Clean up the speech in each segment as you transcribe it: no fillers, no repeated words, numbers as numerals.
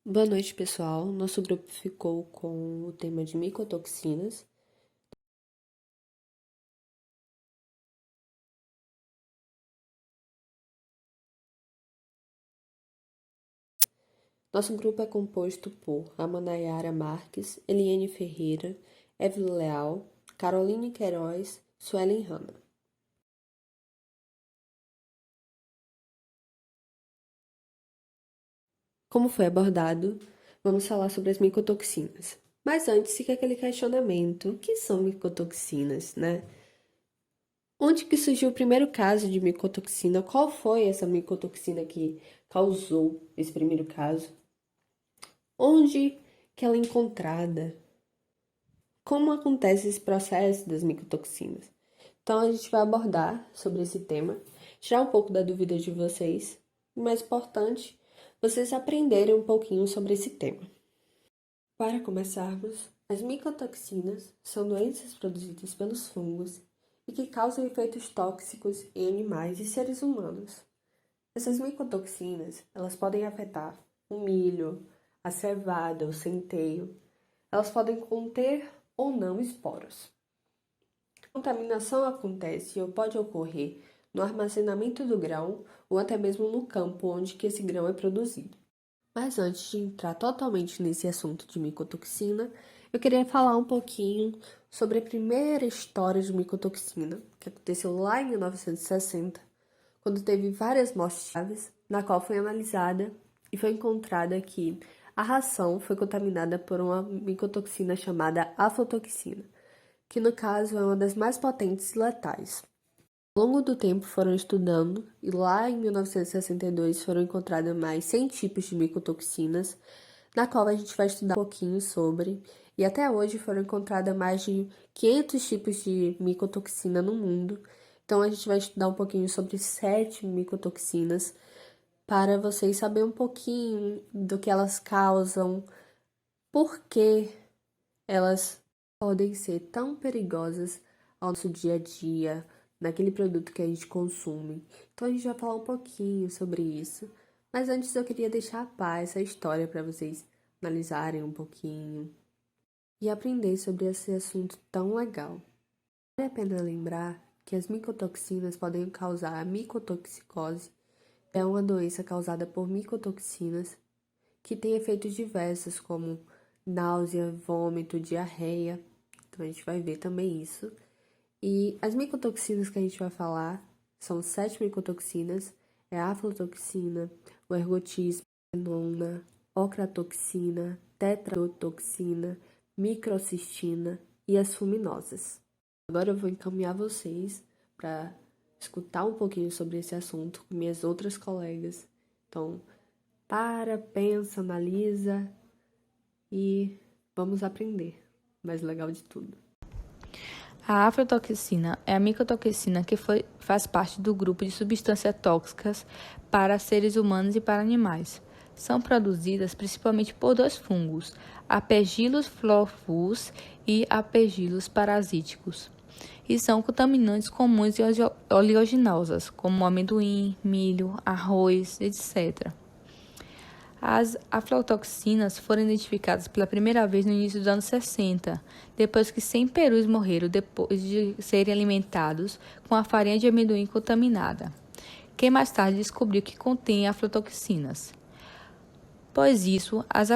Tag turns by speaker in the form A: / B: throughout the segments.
A: Boa noite, pessoal. Nosso grupo ficou com o tema de micotoxinas. Nosso grupo é composto por Amanayara Marques, Eliane Ferreira, Evelyn Leal, Caroline Queiroz, Suelen Hanna. Como foi abordado, vamos falar sobre as micotoxinas. Mas antes fica aquele questionamento: o que são micotoxinas, né? Onde que surgiu o primeiro caso de micotoxina? Qual foi essa micotoxina que causou esse primeiro caso? Onde que ela é encontrada? Como acontece esse processo das micotoxinas? Então, a gente vai abordar sobre esse tema, tirar um pouco da dúvida de vocês, e mais importante, vocês aprenderem um pouquinho sobre esse tema. Para começarmos, as micotoxinas são doenças produzidas pelos fungos e que causam efeitos tóxicos em animais e seres humanos. Essas micotoxinas, elas podem afetar o milho, a cevada, o centeio. Elas podem conter ou não esporos. A contaminação acontece ou pode ocorrer no armazenamento do grão ou até mesmo no campo onde que esse grão é produzido. Mas antes de entrar totalmente nesse assunto de micotoxina, eu queria falar um pouquinho sobre a primeira história de micotoxina, que aconteceu lá em 1960, quando teve várias mortes chaves, na qual foi analisada e foi encontrada que a ração foi contaminada por uma micotoxina chamada aflotoxina, que no caso é uma das mais potentes e letais. Ao longo do tempo foram estudando e lá em 1962 foram encontradas mais 100 tipos de micotoxinas, na qual a gente vai estudar um pouquinho sobre, e até hoje foram encontradas mais de 500 tipos de micotoxina no mundo. Então a gente vai estudar um pouquinho sobre 7 micotoxinas para vocês saberem um pouquinho do que elas causam, por que elas podem ser tão perigosas ao nosso dia a dia, naquele produto que a gente consome. Então a gente vai falar um pouquinho sobre isso. Mas antes eu queria deixar a par essa história para vocês analisarem um pouquinho e aprender sobre esse assunto tão legal. Vale a pena lembrar que as micotoxinas podem causar a micotoxicose, é uma doença causada por micotoxinas que tem efeitos diversos, como náusea, vômito, diarreia. Então a gente vai ver também isso. E as micotoxinas que a gente vai falar são 7 micotoxinas: é a aflatoxina, o ergotismo, enona, ocratoxina, tetrodotoxina, microcistina e as fuminosas. Agora eu vou encaminhar vocês para escutar um pouquinho sobre esse assunto com minhas outras colegas. Então, pensa, analisa e vamos aprender. Mais legal de tudo.
B: A aflatoxina é a micotoxina que faz parte do grupo de substâncias tóxicas para seres humanos e para animais. São produzidas principalmente por dois fungos, Aspergillus flovus e Aspergillus parasíticos, e são contaminantes comuns e oleaginosas, como amendoim, milho, arroz, etc. As aflatoxinas foram identificadas pela primeira vez no início dos anos 60, depois que 100 perus morreram depois de serem alimentados com a farinha de amendoim contaminada, que mais tarde descobriu que contém aflatoxinas. Pois isso, as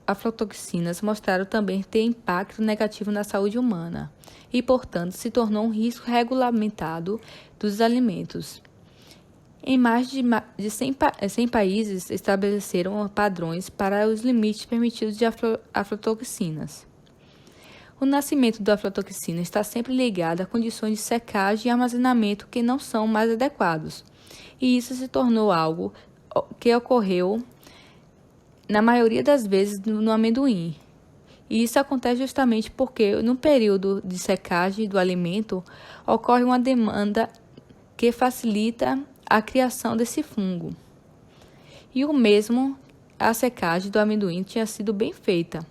B: aflatoxinas mostraram também ter impacto negativo na saúde humana e, portanto, se tornou um risco regulamentado dos alimentos. Em mais de 100 países estabeleceram padrões para os limites permitidos de aflatoxinas. O nascimento da aflatoxina está sempre ligado a condições de secagem e armazenamento que não são mais adequados, e isso se tornou algo que ocorreu na maioria das vezes no amendoim. E isso acontece justamente porque, no período de secagem do alimento, ocorre uma demanda que facilita a criação desse fungo. E o mesmo, a secagem do amendoim tinha sido bem feita.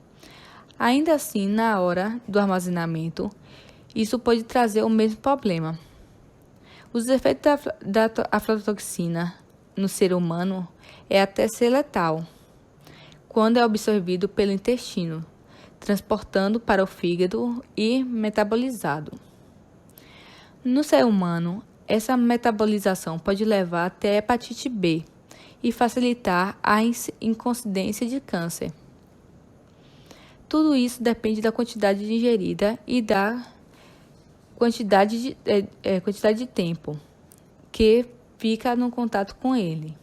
B: Ainda assim, na hora do armazenamento, isso pode trazer o mesmo problema. Os efeitos da aflatoxina no ser humano é até ser letal. quando é absorvido pelo intestino, transportando para o fígado e metabolizado. No ser humano, essa metabolização pode levar até a hepatite B e facilitar a incidência de câncer. Tudo isso depende da quantidade ingerida e da quantidade de tempo que fica no contato com ele.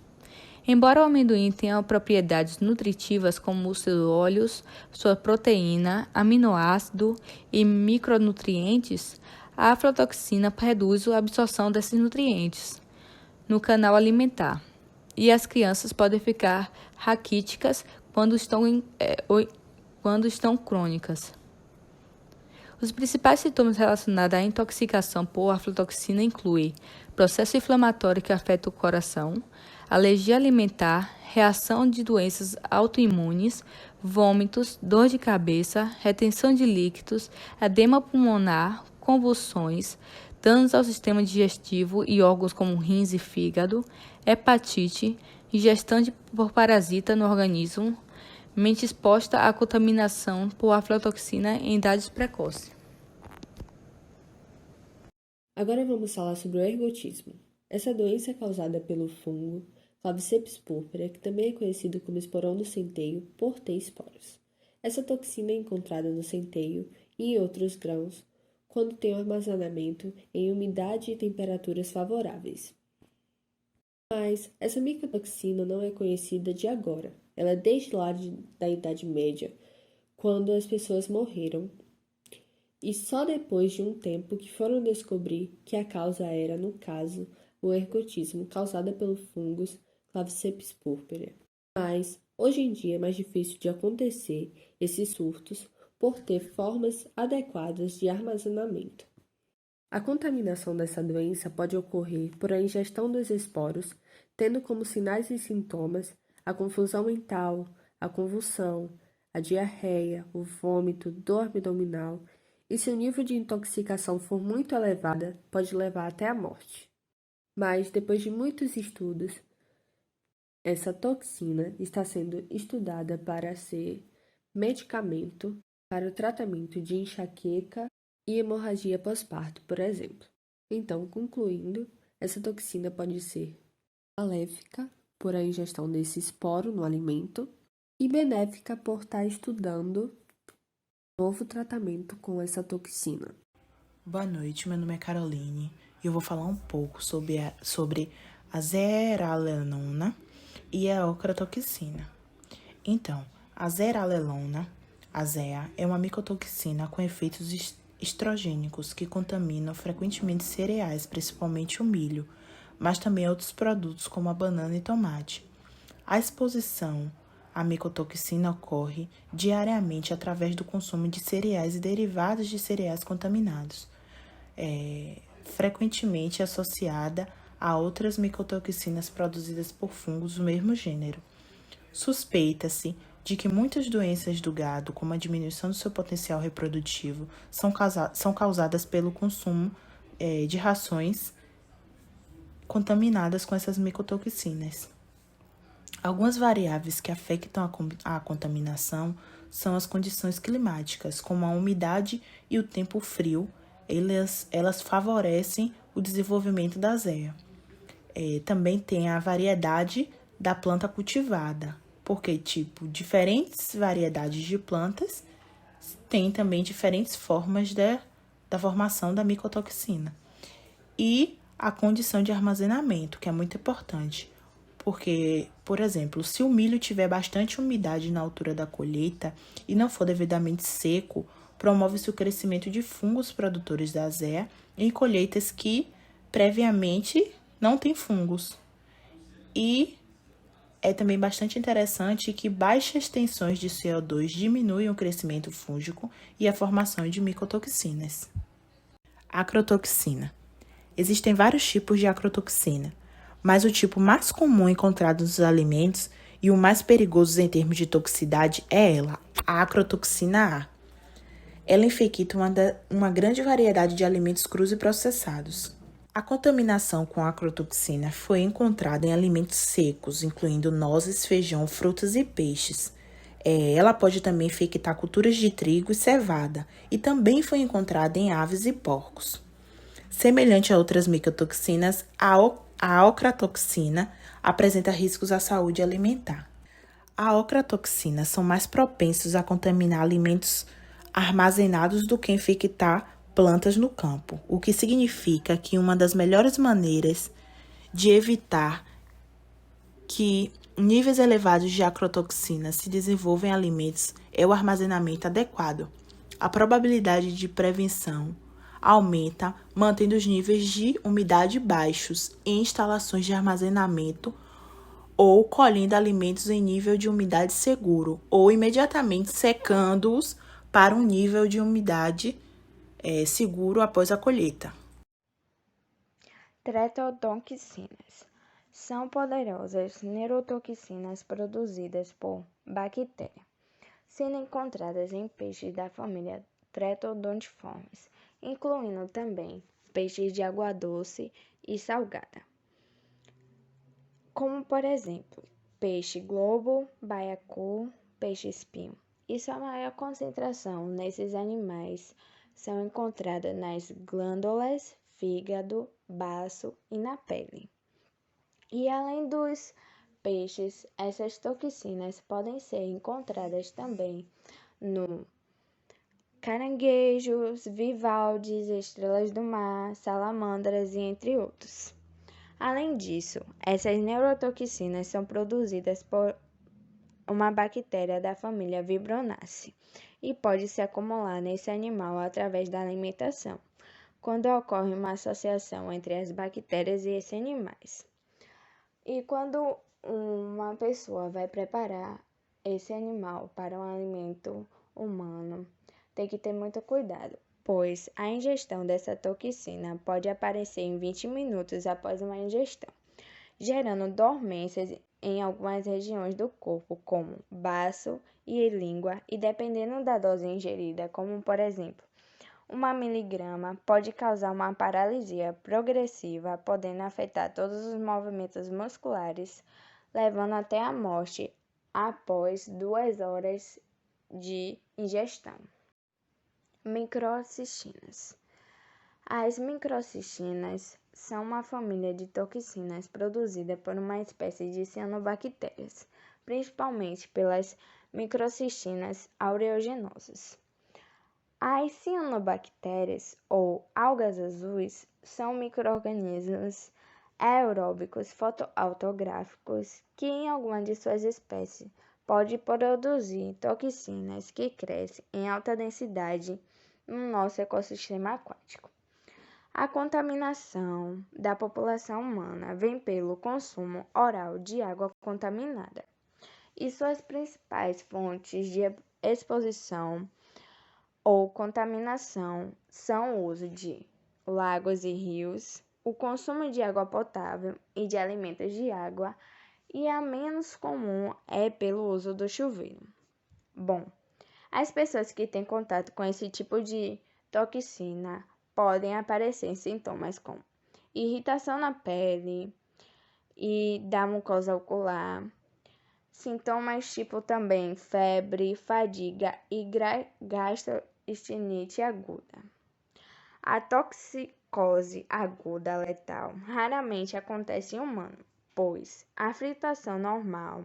B: Embora o amendoim tenha propriedades nutritivas como os seus óleos, sua proteína, aminoácido e micronutrientes, a aflatoxina reduz a absorção desses nutrientes no canal alimentar e as crianças podem ficar raquíticas quando estão crônicas. Os principais sintomas relacionados à intoxicação por aflatoxina incluem processo inflamatório que afeta o coração, alergia alimentar, reação de doenças autoimunes, vômitos, dor de cabeça, retenção de líquidos, edema pulmonar, convulsões, danos ao sistema digestivo e órgãos como rins e fígado, hepatite, ingestão por parasita no organismo, mente exposta à contaminação por aflatoxina em idades precoces.
A: Agora vamos falar sobre o ergotismo. Essa doença é causada pelo fungo Claviceps purpura, que também é conhecido como esporão do centeio, por ter esporos. Essa toxina é encontrada no centeio e em outros grãos quando tem um armazenamento em umidade e temperaturas favoráveis. Mas essa micotoxina não é conhecida de agora. Ela é desde lá da Idade Média, quando as pessoas morreram, e só depois de um tempo que foram descobrir que a causa era, no caso, o ergotismo causado pelo fungus Claviceps purpura. Mas, hoje em dia, é mais difícil de acontecer esses surtos por ter formas adequadas de armazenamento. A contaminação dessa doença pode ocorrer por a ingestão dos esporos, tendo como sinais e sintomas a confusão mental, a convulsão, a diarreia, o vômito, dor abdominal, e se o nível de intoxicação for muito elevada, pode levar até a morte. Mas, depois de muitos estudos, essa toxina está sendo estudada para ser medicamento para o tratamento de enxaqueca e hemorragia pós-parto, por exemplo. Então, concluindo, essa toxina pode ser maléfica por a ingestão desse esporo no alimento e benéfica por estar estudando novo tratamento com essa toxina.
C: Boa noite, meu nome é Caroline e eu vou falar um pouco sobre a zearalenona e a ocratoxina. Então, a zearalenona, a ZEA, é uma micotoxina com efeitos estrogênicos que contaminam frequentemente cereais, principalmente o milho, mas também outros produtos como a banana e tomate. A exposição à micotoxina ocorre diariamente através do consumo de cereais e derivados de cereais contaminados, frequentemente associada a outras micotoxinas produzidas por fungos do mesmo gênero. Suspeita-se de que muitas doenças do gado, como a diminuição do seu potencial reprodutivo, são causadas pelo consumo de rações contaminadas com essas micotoxinas. Algumas variáveis que afetam a contaminação são as condições climáticas, como a umidade e o tempo frio. Elas favorecem o desenvolvimento da ZEA. Também tem a variedade da planta cultivada, porque, diferentes variedades de plantas têm também diferentes formas da formação da micotoxina. E a condição de armazenamento, que é muito importante, porque, por exemplo, se o milho tiver bastante umidade na altura da colheita e não for devidamente seco, promove-se o crescimento de fungos produtores da ZEA em colheitas que, previamente, não têm fungos. E é também bastante interessante que baixas tensões de CO2 diminuem o crescimento fúngico e a formação de micotoxinas. Acrotoxina. Existem vários tipos de acrotoxina, mas o tipo mais comum encontrado nos alimentos e o mais perigoso em termos de toxicidade é a acrotoxina A. Ela infecta uma grande variedade de alimentos crus e processados. A contaminação com acrotoxina foi encontrada em alimentos secos, incluindo nozes, feijão, frutas e peixes. Ela pode também infectar culturas de trigo e cevada e também foi encontrada em aves e porcos. Semelhante a outras micotoxinas, a ocratoxina apresenta riscos à saúde alimentar. A ocratoxina são mais propensos a contaminar alimentos armazenados do que infectar plantas no campo, o que significa que uma das melhores maneiras de evitar que níveis elevados de acrotoxina se desenvolvam em alimentos é o armazenamento adequado. A probabilidade de prevenção aumenta mantendo os níveis de umidade baixos em instalações de armazenamento ou colhendo alimentos em nível de umidade seguro ou imediatamente secando-os para um nível de umidade seguro após a colheita.
D: Tretotoxinas são poderosas neurotoxinas produzidas por bactérias, sendo encontradas em peixes da família Tretodontiformes, incluindo também peixes de água doce e salgada, como por exemplo, peixe-globo, baiacu, peixe-espinho. E sua maior concentração nesses animais são encontradas nas glândulas, fígado, baço e na pele. E além dos peixes, essas toxinas podem ser encontradas também no caranguejos, vivaldes, estrelas do mar, salamandras e entre outros. Além disso, essas neurotoxinas são produzidas por uma bactéria da família Vibronaceae e pode se acumular nesse animal através da alimentação, quando ocorre uma associação entre as bactérias e esses animais. E quando uma pessoa vai preparar esse animal para um alimento humano, tem que ter muito cuidado, pois a ingestão dessa toxina pode aparecer em 20 minutos após uma ingestão, gerando dormências em algumas regiões do corpo, como baço e língua, e dependendo da dose ingerida, como por exemplo, 1 miligrama pode causar uma paralisia progressiva, podendo afetar todos os movimentos musculares, levando até a morte após 2 horas de ingestão. Microcistinas. As microcistinas são uma família de toxinas produzida por uma espécie de cianobactérias, principalmente pelas microcistinas aeuginosa. As cianobactérias, ou algas azuis, são micro-organismos aeróbicos fotoautógrafos que, em alguma de suas espécies, podem produzir toxinas que crescem em alta densidade no nosso ecossistema aquático. A contaminação da população humana vem pelo consumo oral de água contaminada, e suas principais fontes de exposição ou contaminação são o uso de lagos e rios, o consumo de água potável e de alimentos de água, e a menos comum é pelo uso do chuveiro. Bom, as pessoas que têm contato com esse tipo de toxina podem aparecer sintomas como irritação na pele e da mucosa ocular, sintomas tipo também febre, fadiga e gastroenterite aguda. A toxicose aguda letal raramente acontece em humano, pois a filtração normal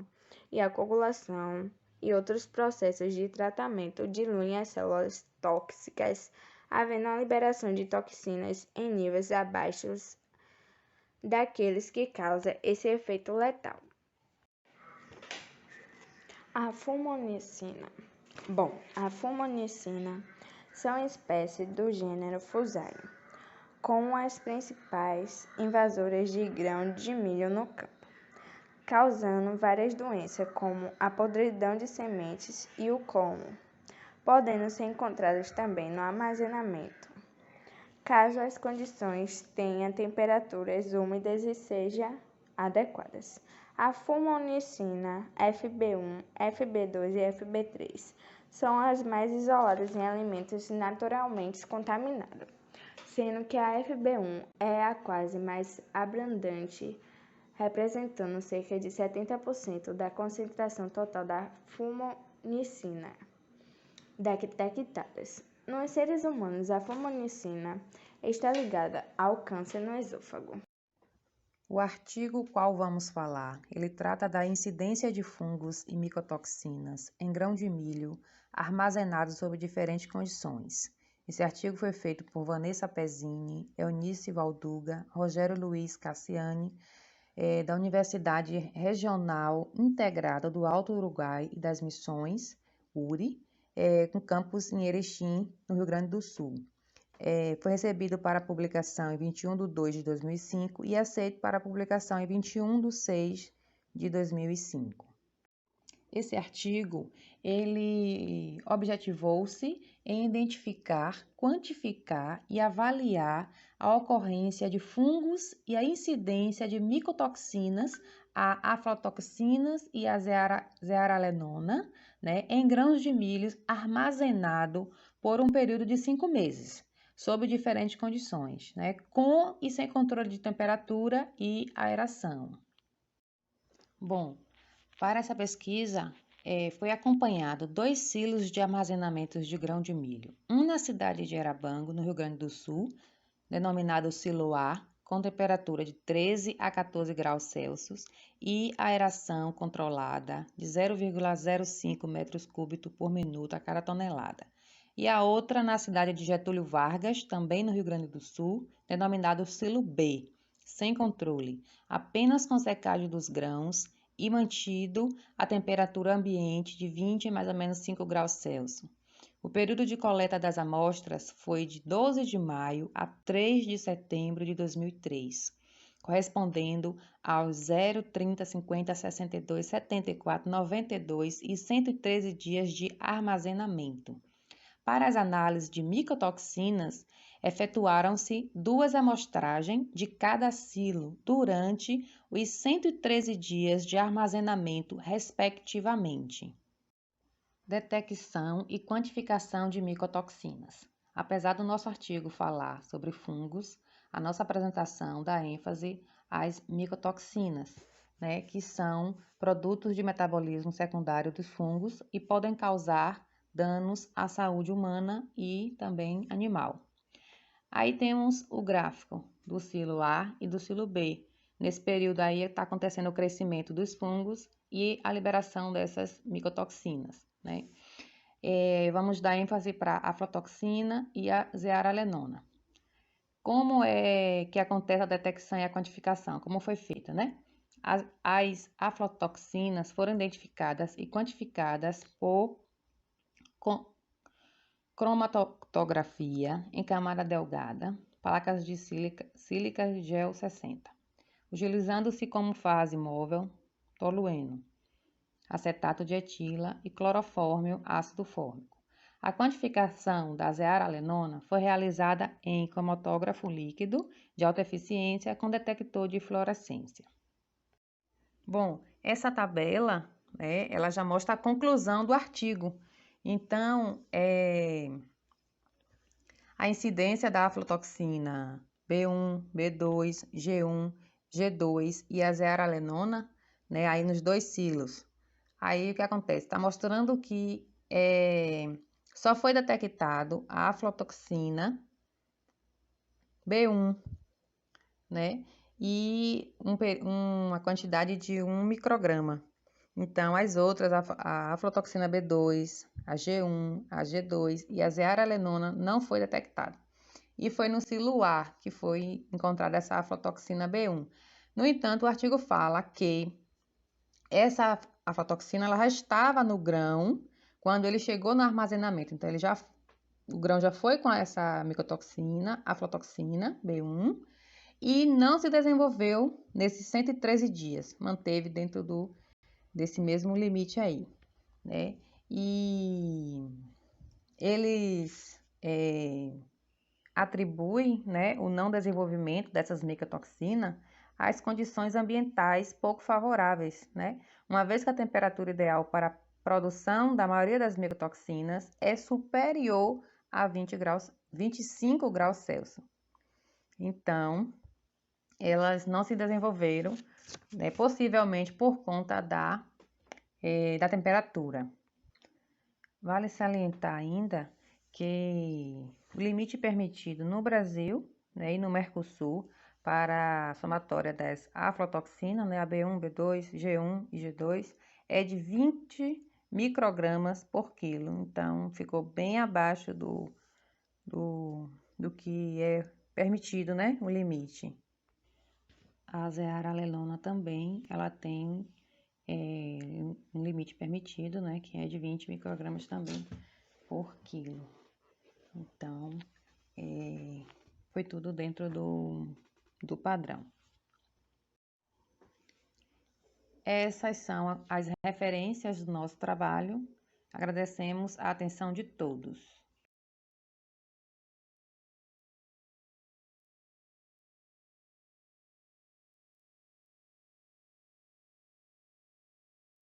D: e a coagulação e outros processos de tratamento diluem as células tóxicas, havendo a liberação de toxinas em níveis abaixo daqueles que causam esse efeito letal. A fumonicina. A fumonicina são espécies do gênero Fusarium, como as principais invasoras de grão de milho no campo, causando várias doenças como a podridão de sementes e o clono, podendo ser encontradas também no armazenamento, caso as condições tenham temperaturas úmidas e sejam adequadas. A fumonicina FB1, FB2 e FB3 são as mais isoladas em alimentos naturalmente contaminados, sendo que a FB1 é a quase mais abundante, representando cerca de 70% da concentração total da fumonicina. fumonicina detectadas. Nos seres humanos, a fumonicina está ligada ao câncer no esôfago.
E: O artigo qual vamos falar, ele trata da incidência de fungos e micotoxinas em grão de milho armazenados sob diferentes condições. Esse artigo foi feito por Vanessa Pezzini, Eunice Valduga, Rogério Luiz Cassiani, da Universidade Regional Integrada do Alto Uruguai e das Missões, URI, com campus em Erechim, no Rio Grande do Sul. Foi recebido para publicação em 21/2/2005 e aceito para publicação em 21/6/2005. Esse artigo, ele objetivou-se em identificar, quantificar e avaliar a ocorrência de fungos e a incidência de micotoxinas, a aflatoxinas e a zearalenona, né, em grãos de milho armazenado por um período de 5 meses, sob diferentes condições, né, com e sem controle de temperatura e aeração. Bom, para essa pesquisa, foi acompanhado 2 silos de armazenamento de grão de milho. Um na cidade de Arabango, no Rio Grande do Sul, denominado silo A, com temperatura de 13 a 14 graus Celsius e aeração controlada de 0,05 metros cúbicos por minuto a cada tonelada. E a outra na cidade de Getúlio Vargas, também no Rio Grande do Sul, denominado silo B, sem controle, apenas com secagem dos grãos e mantido a temperatura ambiente de 20 a mais ou menos 5 graus Celsius. O período de coleta das amostras foi de 12 de maio a 3 de setembro de 2003, correspondendo aos 0, 30, 50, 62, 74, 92 e 113 dias de armazenamento. Para as análises de micotoxinas, efetuaram-se 2 amostragens de cada silo durante os 113 dias de armazenamento, respectivamente. Detecção e quantificação de micotoxinas. Apesar do nosso artigo falar sobre fungos, a nossa apresentação dá ênfase às micotoxinas, né, que são produtos de metabolismo secundário dos fungos e podem causar danos à saúde humana e também animal. Aí temos o gráfico do silo A e do silo B. Nesse período aí está acontecendo o crescimento dos fungos e a liberação dessas micotoxinas, né? Vamos dar ênfase para a aflatoxina e a zearalenona. Como é que acontece a detecção e a quantificação? Como foi feita, né? As aflatoxinas foram identificadas e quantificadas por cromatografia em camada delgada, placas de sílica gel 60, utilizando-se como fase móvel tolueno, acetato de etila e clorofórmio ácido fórmico. A quantificação da zearalenona foi realizada em cromatógrafo líquido de alta eficiência com detector de fluorescência. Bom, essa tabela, né, ela já mostra a conclusão do artigo. Então, a incidência da aflatoxina B1, B2, G1, G2 e a zearalenona, né, aí nos 2 silos. Aí o que acontece? Está mostrando que só foi detectado a aflatoxina B1, né, e uma quantidade de 1 micrograma. Então, as outras, a aflatoxina B2, a G1, a G2 e a zearalenona não foi detectada. E foi no silo A que foi encontrada essa aflatoxina B1. No entanto, o artigo fala que essa aflatoxina ela já estava no grão quando ele chegou no armazenamento. Então, o grão já foi com essa micotoxina, aflatoxina B1, e não se desenvolveu nesses 113 dias. Manteve dentro desse mesmo limite aí, né? E eles atribuem, né, o não desenvolvimento dessas micotoxinas às condições ambientais pouco favoráveis, né? Uma vez que a temperatura ideal para a produção da maioria das micotoxinas é superior a 25 graus Celsius. Então, elas não se desenvolveram, né, possivelmente por conta da temperatura. Vale salientar ainda que o limite permitido no Brasil, né, e no Mercosul para a somatória das aflatoxinas, né, AB1, B2, G1 e G2, é de 20 microgramas por quilo. Então, ficou bem abaixo do que é permitido, né, o limite. A zearalelona também, ela tem um limite permitido, né, que é de 20 microgramas também por quilo. Então, foi tudo dentro do padrão. Essas são as referências do nosso trabalho. Agradecemos a atenção de todos.